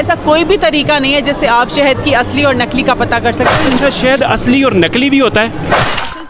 ऐसा कोई भी तरीका नहीं है जिससे आप शहद की असली और नकली का पता कर सकते हैं। अच्छा, शहद असली और नकली भी होता है?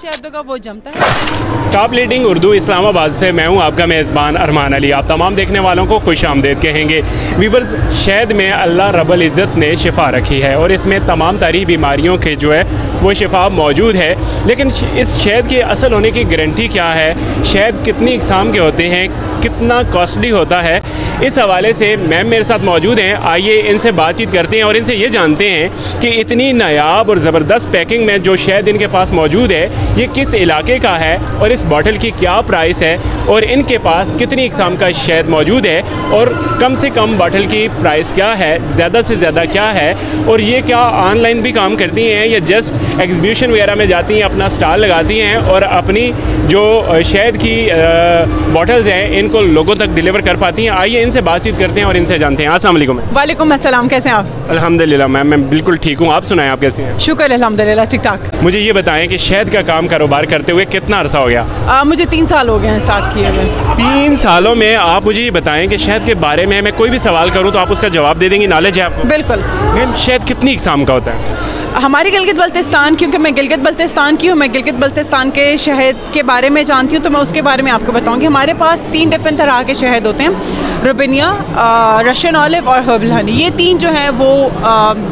शहद होगा वो जमता है। टॉप लीडिंग उर्दू इस्लामाबाद से मैं हूं आपका मेज़बान अरमान अली। आप तमाम देखने वालों को खुश आमदीद कहेंगे। वीवर्स, शहद में अल्लाह रब्बुल इज़्ज़त ने शिफ़ा रखी है और इसमें तमाम तारी बीमारियों के जो है वो शिफ़ा मौजूद है। लेकिन इस शहद के असल होने की गारंटी क्या है, शहद कितनी इक़साम के होते हैं, कितना कॉस्टली होता है, इस हवाले से मैम मेरे साथ मौजूद हैं। आइए इनसे बातचीत करते हैं और इनसे ये जानते हैं कि इतनी नायाब और ज़बरदस्त पैकिंग में जो शहद इनके पास मौजूद है ये किस इलाके का है और इस बॉटल की क्या प्राइस है और इनके पास कितनी इक़साम का शहद मौजूद है और कम से कम बॉटल की प्राइस क्या है, ज़्यादा से ज़्यादा क्या है, और ये क्या ऑनलाइन भी काम करती हैं या जस्ट एग्जीबिशन वगैरह में जाती हैं, अपना स्टॉल लगाती हैं और अपनी जो शहद की बॉटल्स हैं इनको लोगों तक डिलीवर कर पाती हैं। आइए इनसे बातचीत करते हैं और इनसे जानते हैं। अस्सलाम वालेकुम। वालेकुम अस्सलाम, कैसे हैं आप? अल्हम्दुलिल्लाह मैम, मैं बिल्कुल ठीक हूँ। आप सुनाएं, आप कैसे हैं? शुक्र अल्हम्दुलिल्लाह, ठीक ठाक। मुझे ये बताएं कि शहद का काम कारोबार करते हुए कितना अरसा हो गया? मुझे 3 साल हो गए हैं स्टार्ट किए हुए। 3 सालों में आप मुझे ये बताएं कि शहद के बारे में मैं कोई भी सवाल करूँ तो आप उसका जवाब दे देंगी, नॉलेज है आपको? बिल्कुल। मैम, शहद कितनी इक़साम का होता है? हमारी गिलगित बल्तिस्तान, क्योंकि मैं गिलगित बल्तिस्तान की हूँ, मैं गिलगित बल्तिस्तान के शहद के बारे में जानती हूँ, तो मैं उसके बारे में आपको बताऊँगी। हमारे पास 3 डिफरेंट तरह के शहद होते हैं, रुबिनिया, रशियन ऑलिव और हर्बल हनी। ये 3 जो है वो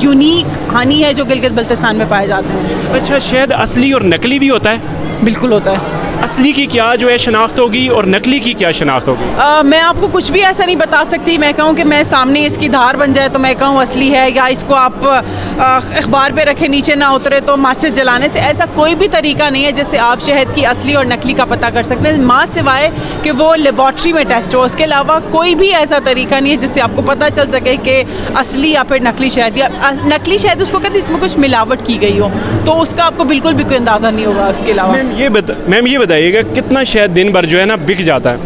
यूनिक हनी है जो गिलगित बल्तिस्तान में पाए जाते हैं। अच्छा, शहद असली और नकली भी होता है? बिल्कुल होता है। असली की क्या जो है शनाख्त होगी और नकली की क्या शनाख्त होगी? मैं आपको कुछ भी ऐसा नहीं बता सकती। मैं कहूँ कि मैं सामने इसकी धार बन जाए तो मैं कहूँ असली है, या इसको आप अखबार पे रखें नीचे ना उतरे तो माचिस जलाने से, ऐसा कोई भी तरीका नहीं है जिससे आप शहद की असली और नकली का पता कर सकते हैं, माँ सिवाय कि वो लेबॉर्ट्री में टेस्ट हो। उसके अलावा कोई भी ऐसा तरीका नहीं है जिससे आपको पता चल सके कि असली या फिर नकली शहद, या नकली शहद उसको कहते हैं इसमें कुछ मिलावट की गई हो, तो उसका आपको बिल्कुल भी कोई अंदाज़ा नहीं होगा। उसके अलावा मैम ये बताइएगा कितना शहद दिन भर जो है ना बिक जाता है?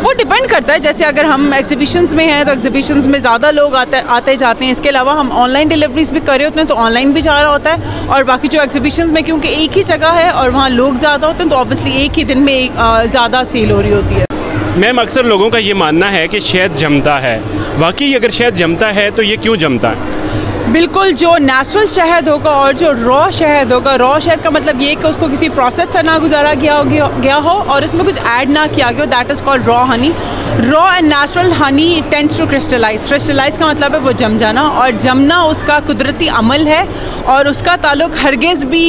वो डिपेंड करता है। जैसे अगर हम एग्जीबिशंस में हैं तो एग्जीबिशंस में ज़्यादा लोग आते जाते हैं। इसके अलावा हम ऑनलाइन डिलीवरीज भी कर रहे होते हैं तो ऑनलाइन भी जा रहा होता है, और बाकी जो एग्जीबिशंस में क्योंकि एक ही जगह है और वहाँ लोग ज़्यादा होते हैं तो ऑब्वियसली एक ही दिन में ज़्यादा सेल हो रही होती है। मैम, अक्सर लोगों का ये मानना है कि शहद जमता है। वाकई अगर शहद जमता है तो ये क्यों जमता है? बिल्कुल, जो नेचुरल शहद होगा और जो रॉ शहद होगा, रॉ शहद का मतलब ये कि उसको किसी प्रोसेस से ना गुजारा गया हो और उसमें कुछ ऐड ना किया गया हो, that is called raw honey. Raw and natural honey tends to crystallize. Crystallize का मतलब है वो जम जाना, और जमना उसका कुदरती अमल है और उसका ताल्लुक हरगिज़ भी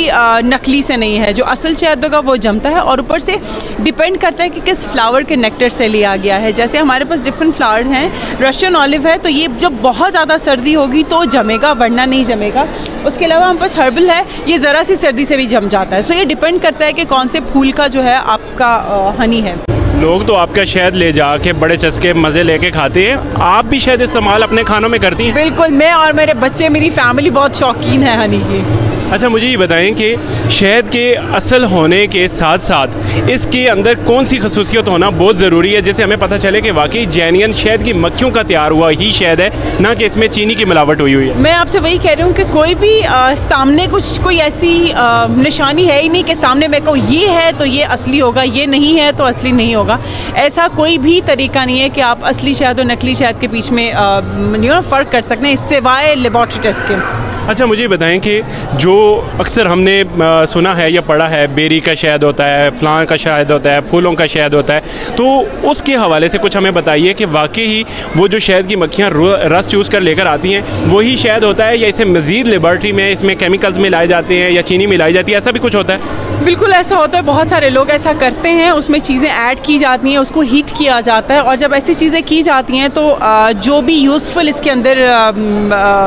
नकली से नहीं है। जो असल शहद होगा वो जमता है, और ऊपर से डिपेंड करता है कि किस फ्लावर के नेक्टर से लिया गया है। जैसे हमारे पास डिफरेंट फ्लावर हैं, रशियन ऑलिव है तो ये जब बहुत ज़्यादा सर्दी होगी तो जमेगा, वरना नहीं जमेगा। उसके अलावा हम पास हर्बल है, ये ज़रा सी सर्दी से भी जम जाता है। सो ये डिपेंड करता है कि कौन से फूल का जो है आपका हनी है। लोग तो आपका शहद ले जाके बड़े चस्के मज़े लेके खाते हैं, आप भी शहद इस्तेमाल अपने खानों में करती हैं? बिल्कुल, मैं और मेरे बच्चे, मेरी फैमिली बहुत शौकीन है हनी की। अच्छा, मुझे ये बताएं कि शहद के असल होने के साथ साथ इसके अंदर कौन सी खसूसियत होना बहुत ज़रूरी है जिससे हमें पता चले कि वाकई जेन्युइन शहद की मक्खियों का तैयार हुआ ही शहद है, ना कि इसमें चीनी की मिलावट हुई है? मैं आपसे वही कह रही हूँ कि कोई भी सामने कोई ऐसी निशानी है ही नहीं कि सामने मैं कहूँ ये है तो ये असली होगा, ये नहीं है तो असली नहीं होगा। ऐसा कोई भी तरीका नहीं है कि आप असली शहद और नकली शहद के बीच में फ़र्क कर सकते हैं, इससे वाय लेबॉर्ट्री टेस्ट के। अच्छा, मुझे बताएं कि जो अक्सर हमने सुना है या पढ़ा है, बेरी का शहद होता है, फ़लाँ का शहद होता है, फूलों का शहद होता है, तो उसके हवाले से कुछ हमें बताइए कि वाकई ही वो जो शहद की मक्खियाँ रस चूस कर लेकर आती हैं वही शहद होता है, या इसे मज़ीद लेबॉर्ट्री में इसमें केमिकल्स मिलाए जाते हैं या चीनी मिलाई जाती है, ऐसा भी कुछ होता है? बिल्कुल ऐसा होता है, बहुत सारे लोग ऐसा करते हैं, उसमें चीज़ें ऐड की जाती हैं, उसको हीट किया जाता है, और जब ऐसी चीज़ें की जाती हैं तो जो भी यूज़फुल इसके अंदर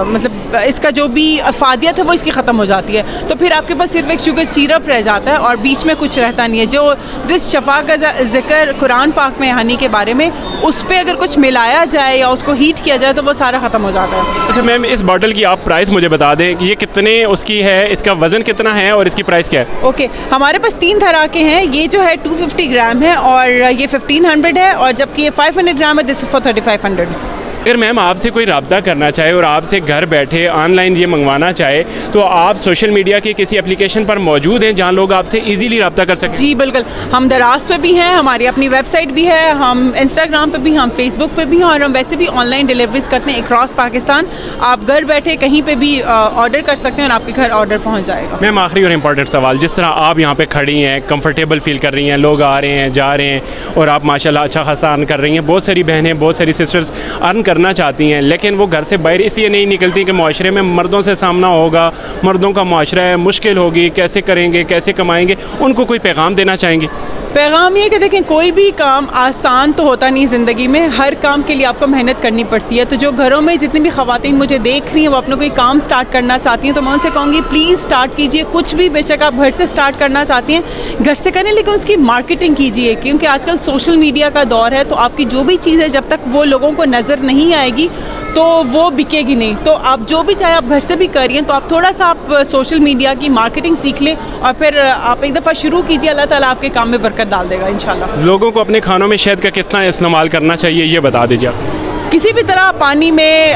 मतलब इसका जो भी अफादियत है वो इसकी ख़त्म हो जाती है। तो फिर आपके पास सिर्फ एक शुगर सिरप रह जाता है और बीच में कुछ रहता नहीं है। जो जिस शफा का जिक्र कुरान पाक में हनी के बारे में, उस पर अगर कुछ मिलाया जाए या उसको हीट किया जाए तो वो सारा ख़त्म हो जाता है। अच्छा मैम, इस बॉटल की आप प्राइस मुझे बता दें कि ये कितने उसकी है, इसका वज़न कितना है और इसकी प्राइस क्या है? ओके, हमारे पास 3 तरह के हैं। ये जो है 250 ग्राम है और ये 1500 है, और जबकि ये 500 ग्राम है, दिस इज़ फॉर 3500। अगर मैम आपसे कोई रब्ता करना चाहे और आपसे घर बैठे ऑनलाइन ये मंगवाना चाहे तो आप सोशल मीडिया की किसी एप्लीकेशन पर मौजूद हैं जहाँ लोग आपसे इजीली रब्ता कर सकें? जी बिल्कुल, हम दराज पे भी हैं, हमारी अपनी वेबसाइट भी है, हम इंस्टाग्राम पे भी, हम फेसबुक पे भी हैं और हम वैसे भी ऑनलाइन डिलीवरीज करते हैं अक्रॉस पाकिस्तान। आप घर बैठे कहीं पे भी ऑर्डर कर सकते हैं और आपके घर ऑर्डर पहुँच जाएगा। मैम आखिरी और इम्पॉर्टेंट सवाल, जिस तरह आप यहाँ पे खड़ी हैं, कंफर्टेबल फील कर रही हैं, लोग आ रहे हैं जा रहे हैं और आप माशाल्लाह अच्छा खासा अर्न कर रही हैं, बहुत सारी बहनें बहुत सारी सिस्टर्स अर्न करना चाहती हैं लेकिन वो घर से बाहर इसलिए नहीं निकलती कि माशरे में मर्दों से सामना होगा, मर्दों का माशरा है, मुश्किल होगी, कैसे करेंगे, कैसे कमाएंगे, उनको कोई पैगाम देना चाहेंगे? पैगाम ये कि देखें, कोई भी काम आसान तो होता नहीं ज़िंदगी में, हर काम के लिए आपको मेहनत करनी पड़ती है। तो जो घरों में जितनी भी ख़वातीन मुझे देख रही हैं वो अपना कोई काम स्टार्ट करना चाहती हैं तो मैं उनसे कहूँगी प्लीज़ स्टार्ट कीजिए, कुछ भी, बेशक आप घर से स्टार्ट करना चाहती हैं घर से करें लेकिन उसकी मार्केटिंग कीजिए, क्योंकि आजकल सोशल मीडिया का दौर है। तो आपकी जो भी चीज़ है जब तक वो लोगों को नज़र नहीं आएगी तो वो बिकेगी नहीं। तो आप जो भी चाहे आप घर से भी करिए, तो आप थोड़ा सा आप सोशल मीडिया की मार्केटिंग सीख लें और फिर आप एक दफ़ा शुरू कीजिए, अल्लाह ताला आपके काम में बरकत डाल देगा इंशाल्लाह। लोगों को अपने खानों में शहद का कितना इस्तेमाल करना चाहिए ये बता दीजिए आप। किसी भी तरह पानी में,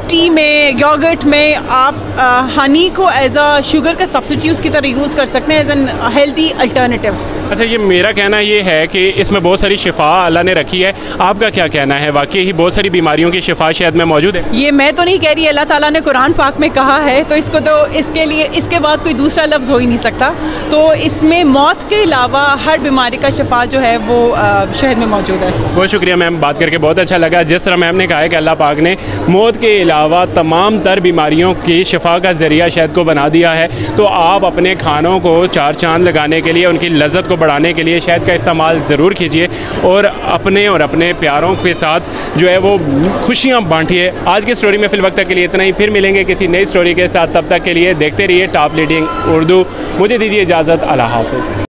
टी में, योगर्ट में आप हनी को एज अ शुगर का सब्स्टिट्यूट की तरह यूज़ कर सकते हैं एज एन हेल्दी अल्टरनेटिव। अच्छा, ये मेरा कहना ये है कि इसमें बहुत सारी शिफा अल्लाह ने रखी है, आपका क्या कहना है? वाकई ही बहुत सारी बीमारियों की शिफा शहद में मौजूद है? ये मैं तो नहीं कह रही, अल्लाह ताला ने कुरान पाक में कहा है तो इसको तो इसके लिए इसके बाद कोई दूसरा लफ्ज़ हो ही नहीं सकता। तो इसमें मौत के अलावा हर बीमारी का शिफा जो है वो शहद में मौजूद है। बहुत शुक्रिया मैम, बात करके बहुत अच्छा लगा। जिस तरह मैम ने कहा है कि अल्लाह पाक ने मौत के अलावा तमाम तर बीमारियों की शिफा का ज़रिया शहद को बना दिया है, तो आप अपने खानों को चार चांद लगाने के लिए, उनकी लज्जत को बढ़ाने के लिए शहद का इस्तेमाल ज़रूर कीजिए और अपने प्यारों के साथ जो है वो खुशियाँ बांटिए। आज की स्टोरी में फ़िल वक्त तक के लिए इतना ही, फिर मिलेंगे किसी नई स्टोरी के साथ। तब तक के लिए देखते रहिए टॉप लीडिंग उर्दू। मुझे दीजिए इजाज़त, अल्लाह हाफ़िज़।